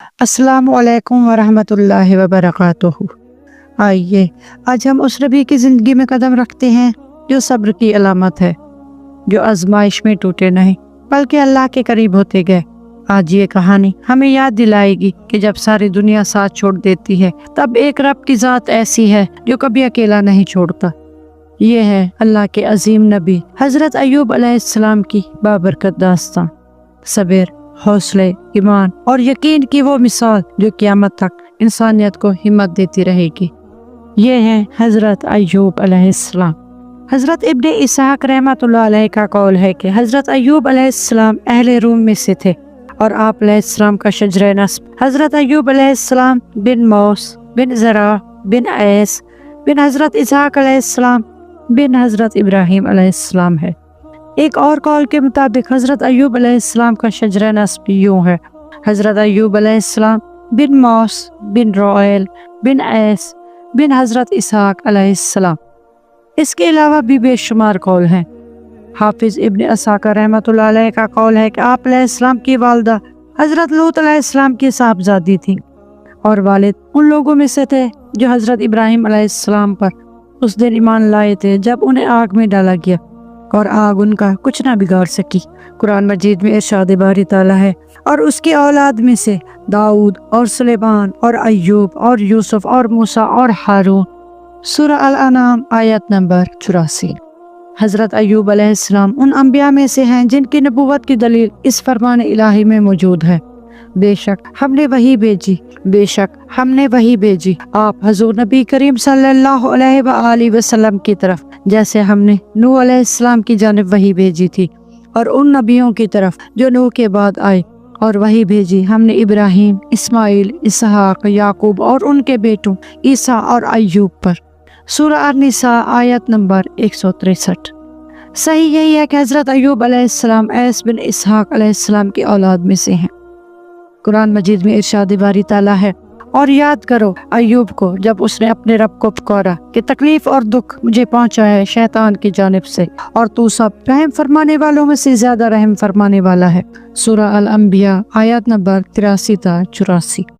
السلام علیکم ورحمۃ اللہ وبرکاتہ۔ آئیے آج ہم اس نبی کی زندگی میں قدم رکھتے ہیں جو صبر کی علامت ہے، جو آزمائش میں ٹوٹے نہیں بلکہ اللہ کے قریب ہوتے گئے۔ آج یہ کہانی ہمیں یاد دلائے گی کہ جب ساری دنیا ساتھ چھوڑ دیتی ہے تب ایک رب کی ذات ایسی ہے جو کبھی اکیلا نہیں چھوڑتا۔ یہ ہے اللہ کے عظیم نبی حضرت ایوب علیہ السلام کی بابرکت داستان۔ صبر، حوصلے، ایمان اور یقین کی وہ مثال جو قیامت تک انسانیت کو ہمت دیتی رہے گی۔ یہ ہے حضرت ایوب علیہ السلام۔ حضرت ابن اسحاق رحمۃ اللہ علیہ کا قول ہے کہ حضرت ایوب علیہ السلام اہل روم میں سے تھے اور آپ علیہ السلام کا شجرہ نسب حضرت ایوب علیہ السلام بن موس بن زرع بن عیس بن حضرت اسحاق علیہ السلام بن حضرت ابراہیم علیہ السلام ہے۔ ایک اور قول کے مطابق حضرت ایوب علیہ السلام کا شجرہ نسب یوں ہے: حضرت ایوب علیہ السلام بن موس بن روئیل بن عیس بن حضرت اسحاق علیہ السلام۔ اس کے علاوہ بھی بے شمار قول ہیں۔ حافظ ابن اسحاق رحمۃ اللہ علیہ کا قول ہے کہ آپ علیہ السلام کی والدہ حضرت لوط علیہ السلام کی صاحبزادی تھی اور والد ان لوگوں میں سے تھے جو حضرت ابراہیم علیہ السلام پر اس دن ایمان لائے تھے جب انہیں آگ میں ڈالا گیا اور آگ ان کا کچھ نہ بگاڑ سکی۔ قرآن مجید میں ارشاد باری تعالیٰ ہے: اور اس کی اولاد میں سے داؤد اور سلیمان اور ایوب اور یوسف اور موسیٰ اور ہارون۔ سورہ الانعام آیت نمبر 84۔ حضرت ایوب علیہ السلام ان انبیاء میں سے ہیں جن کی نبوت کی دلیل اس فرمان الہی میں موجود ہے: بے شک ہم نے وحی بھیجی، بے شک ہم نے وحی بھیجی آپ حضور نبی کریم صلی اللہ علیہ وآلہ وسلم کی طرف، جیسے ہم نے نوح علیہ السلام کی جانب وحی بھیجی تھی، اور ان نبیوں کی طرف جو نوح کے بعد آئے، اور وحی بھیجی ہم نے ابراہیم، اسماعیل، اسحاق، یعقوب اور ان کے بیٹوں عیسیٰ اور ایوب پر۔ سورہ النساء آیت نمبر 163۔ صحیح یہی ہے کہ حضرت ایوب علیہ السلام عیس بن اسحاق علیہ السلام کی اولاد میں سے ہیں۔ قرآن مجید میں ارشاد باری تعالیٰ ہے: اور یاد کرو ایوب کو جب اس نے اپنے رب کو پکارا کہ تکلیف اور دکھ مجھے پہنچا ہے شیطان کی جانب سے، اور تو سب رحم فرمانے والوں میں سے زیادہ رحم فرمانے والا ہے۔ سورہ الانبیاء آیات نمبر 83 تا 84۔